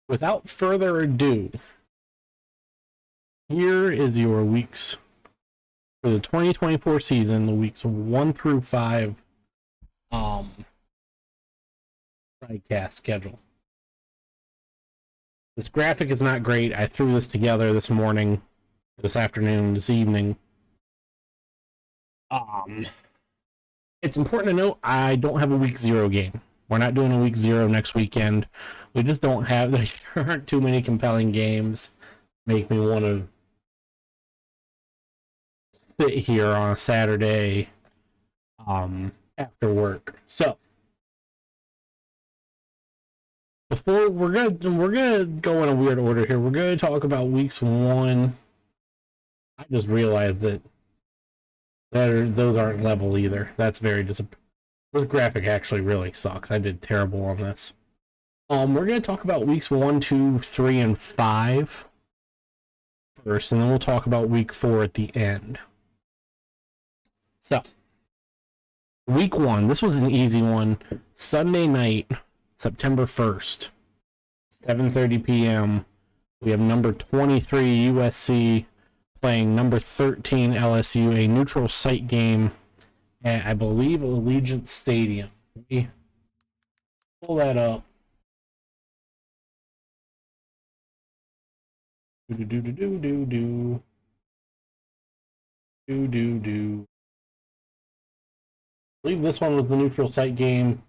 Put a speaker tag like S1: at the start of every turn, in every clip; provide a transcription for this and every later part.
S1: without further ado, here is your weeks for the 2024 season, the weeks 1 through 5 SideCast schedule. This graphic is not great. I threw this together this morning, this afternoon, this evening. It's important to note I don't have a week 0 game. We're not doing a week 0 next weekend. We just don't have, there aren't too many compelling games make me want to sit here on a Saturday after work. So before we're gonna go in a weird order here. We're gonna talk about weeks 1. I just realized that those aren't level either. That's very disappointing. This graphic actually really sucks. I did terrible on this. We're gonna talk about weeks 1, 2, 3, and 5 first, and then we'll talk about week 4 at the end. So, week 1, this was an easy one. Sunday night, September 1st, 7:30 p.m. We have number 23 USC playing number 13 LSU, a neutral site game at, I believe, Allegiant Stadium. Let me pull that up. Do. I believe this one was the neutral site game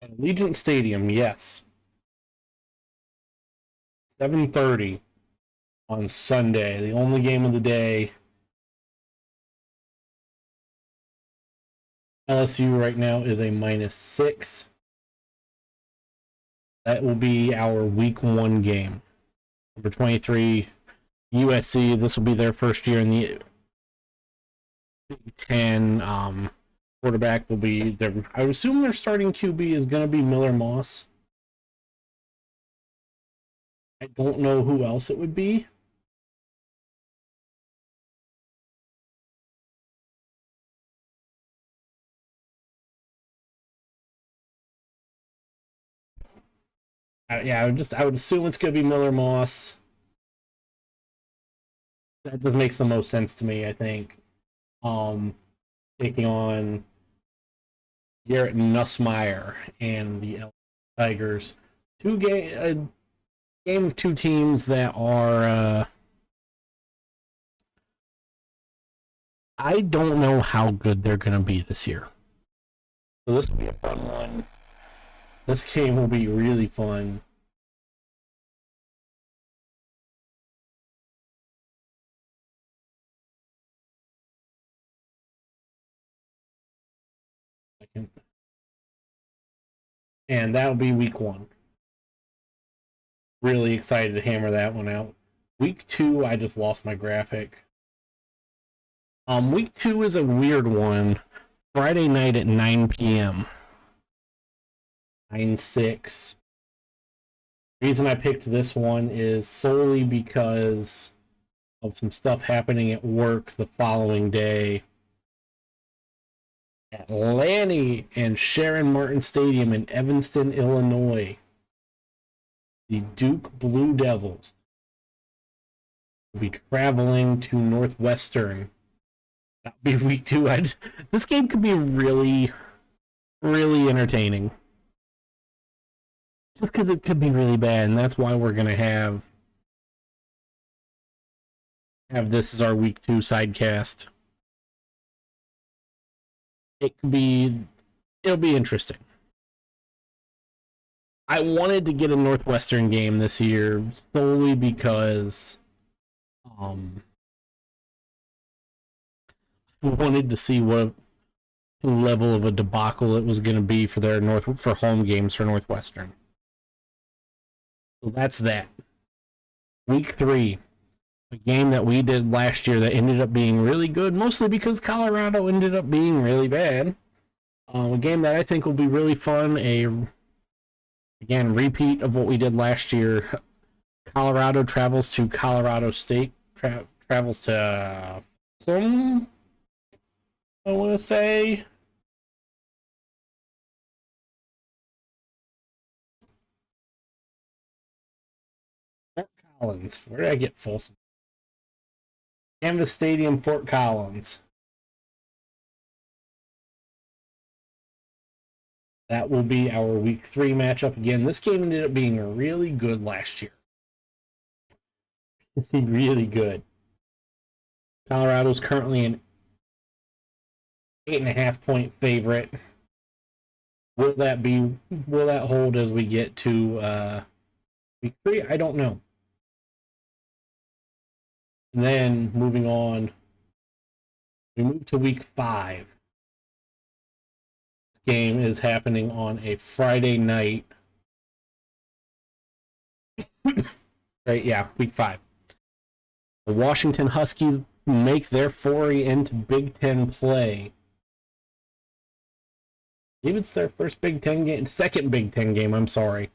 S1: at Allegiant Stadium, yes. 7:30 on Sunday, the only game of the day. LSU right now is a -6. That will be our week 1 game. Number 23, USC. This will be their first year in the Big Ten. Quarterback will be their, I would assume their starting QB is going to be Miller Moss. I don't know who else it would be. Yeah, I would assume it's going to be Miller Moss. That just makes the most sense to me, I think. Taking on Garrett Nussmeier and the Tigers. A game of two teams that are I don't know how good they're going to be this year. So this will be a fun one. This game will be really fun. And that'll be week 1. Really excited to hammer that one out. Week 2, I just lost my graphic. Week 2 is a weird one. Friday night at 9 p.m. 9/6. The reason I picked this one is solely because of some stuff happening at work the following day. At Lanny and Sharon Martin Stadium in Evanston, Illinois, the Duke Blue Devils will be traveling to Northwestern. That'll be week 2. This game could be really, really entertaining. Just because it could be really bad, and that's why we're going to have this as our week 2 sidecast. It'll be interesting. I wanted to get a Northwestern game this year solely because we wanted to see what level of a debacle it was going to be for home games for Northwestern. So that's that. Week 3, a game that we did last year that ended up being really good, mostly because Colorado ended up being really bad. A game that I think will be really fun. Again, repeat of what we did last year. Colorado travels to Colorado State. Travels to some. I want to say. Collins. Where did I get Folsom? Canvas Stadium, Fort Collins. That will be our week 3 matchup again. This game ended up being really good last year. Really good. Colorado's currently an 8.5-point favorite. Will that hold as we get to week 3? I don't know. And then moving on, we move to week 5. This game is happening on a Friday night. Right, yeah, week 5. The Washington Huskies make their foray into Big Ten play. I believe it's their first Big Ten game, second Big Ten game, I'm sorry.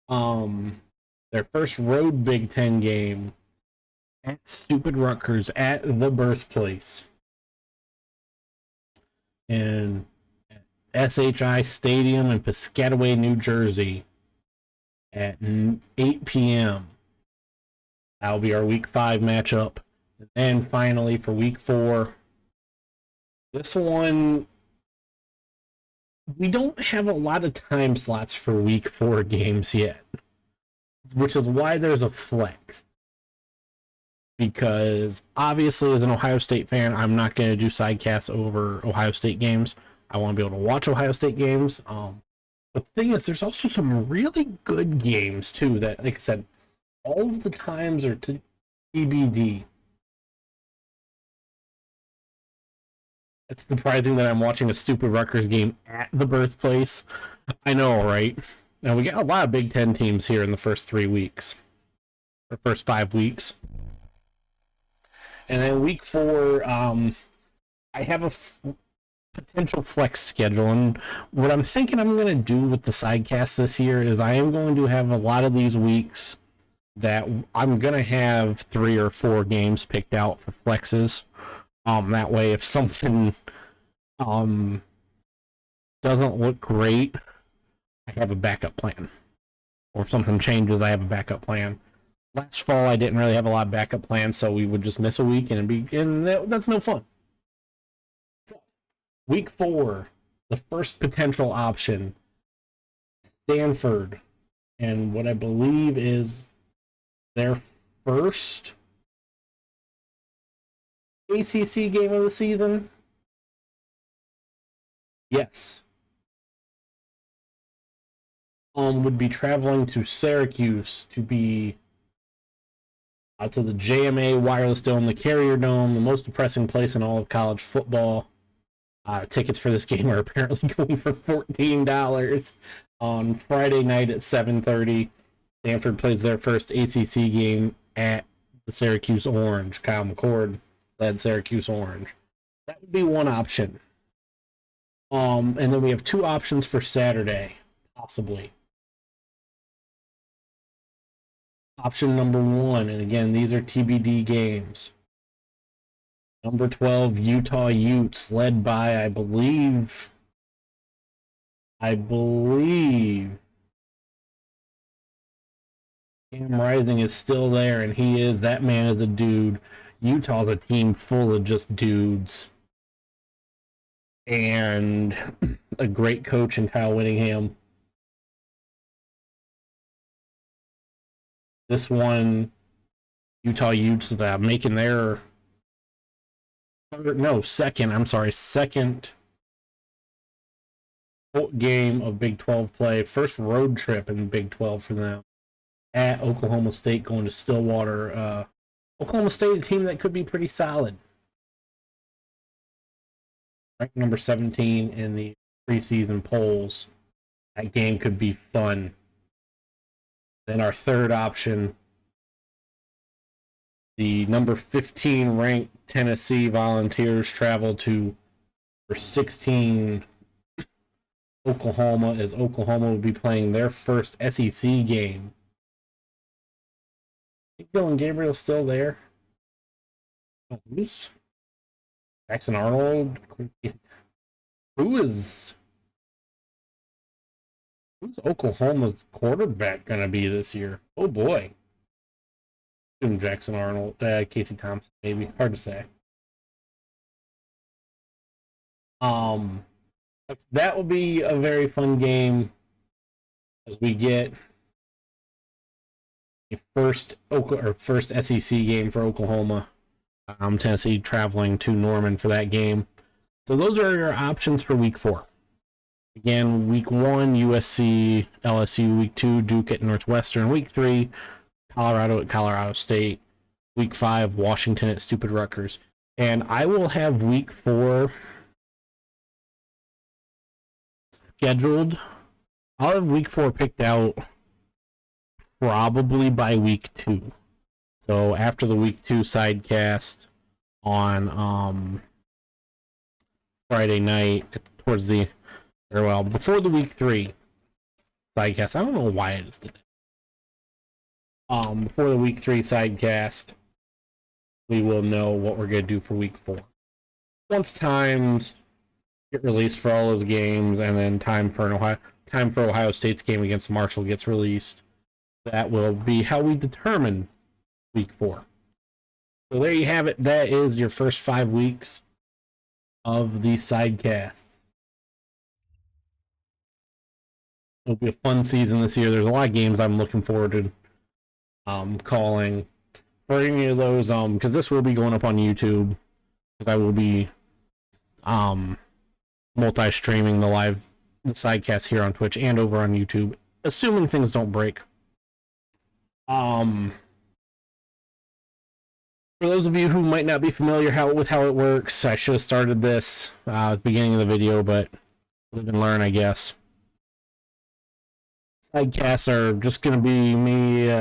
S1: Their first road Big Ten game at stupid Rutgers at the birthplace. In SHI Stadium in Piscataway, New Jersey at 8 p.m. That'll be our week 5 matchup. And then finally for week 4, this one, we don't have a lot of time slots for week 4 games yet, which is why there's a flex. Because obviously, as an Ohio State fan, I'm not going to do SideCasts over Ohio State games. I want to be able to watch Ohio State games. But the thing is, there's also some really good games, too, that, like I said, all of the times are to TBD. It's surprising that I'm watching a stupid Rutgers game at the birthplace. I know, right? Now, we got a lot of Big Ten teams here in the first 3 weeks. Or first 5 weeks. And then week 4, I have a potential flex schedule. And what I'm thinking I'm going to do with the SideCast this year is I am going to have a lot of these weeks that I'm going to have 3 or 4 games picked out for flexes. That way, if something doesn't look great, I have a backup plan. Or if something changes, I have a backup plan. Last fall, I didn't really have a lot of backup plans, so we would just miss a week, and that's no fun. So, week 4, the first potential option, Stanford, and what I believe is their first ACC game of the season. Yes. Would be traveling to Syracuse to be to the JMA Wireless Dome, the Carrier Dome, the most depressing place in all of college football. Tickets for this game are apparently going for $14 on Friday night at 7:30. Stanford plays their first ACC game at the Syracuse Orange. Kyle McCord led Syracuse Orange. That would be one option. And then we have 2 options for Saturday, possibly. Option number 1, and again, these are TBD games. Number 12, Utah Utes, led by, I believe Cam Rising is still there, and that man is a dude. Utah's a team full of just dudes. And a great coach in Kyle Whittingham. This one, Utah Utes making their second game of Big 12 play. First road trip in Big 12 for them at Oklahoma State, going to Stillwater. Oklahoma State, a team that could be pretty solid. Ranked number 17 in the preseason polls. That game could be fun. Then our third option, the number 15 ranked Tennessee Volunteers travel to number 16 Oklahoma, as Oklahoma will be playing their first SEC game. I think Dylan Gabriel's still there. Who's Jackson Arnold? Who's Oklahoma's quarterback going to be this year? Oh boy. Jackson Arnold, Casey Thompson, maybe. Hard to say. That will be a very fun game as we get a first SEC game for Oklahoma. Tennessee traveling to Norman for that game. So those are your options for week 4. Again, week 1, USC, LSU. Week 2, Duke at Northwestern. Week 3, Colorado at Colorado State. Week 5, Washington at Stupid Rutgers. And I will have week 4 scheduled. I'll have week 4 picked out probably by week 2. So after the week 2 sidecast on Friday night, before the week 3 sidecast. I don't know why I just did it. Before the week 3 sidecast, we will know what we're going to do for week 4. Once times get released for all those games, and then time for Ohio State's game against Marshall gets released, that will be how we determine week 4. So there you have it. That is your first 5 weeks of the sidecasts. It'll be a fun season this year. There's a lot of games I'm looking forward to calling for any of those, because this will be going up on YouTube, because I will be multi-streaming the sidecast here on Twitch and over on YouTube, assuming things don't break. For those of you who might not be familiar with how it works, I should have started this at the beginning of the video, but live and learn, I guess. Sidecasts are just going to be me.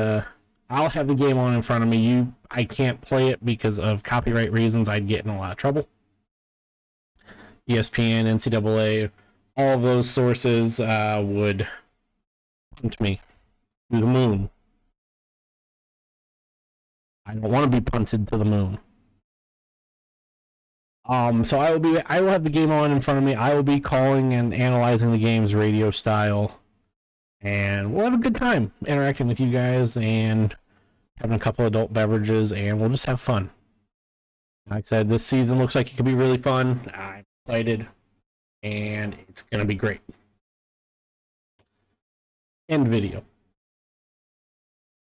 S1: I'll have the game on in front of me. I can't play it because of copyright reasons. I'd get in a lot of trouble. ESPN, NCAA, all of those sources would come to me to the moon. I don't want to be punted to the moon. So I will have the game on in front of me. I will be calling and analyzing the games radio style, and we'll have a good time interacting with you guys and having a couple adult beverages, and we'll just have fun. Like I said, this season looks like it could be really fun. I'm excited, and it's gonna be great. End video.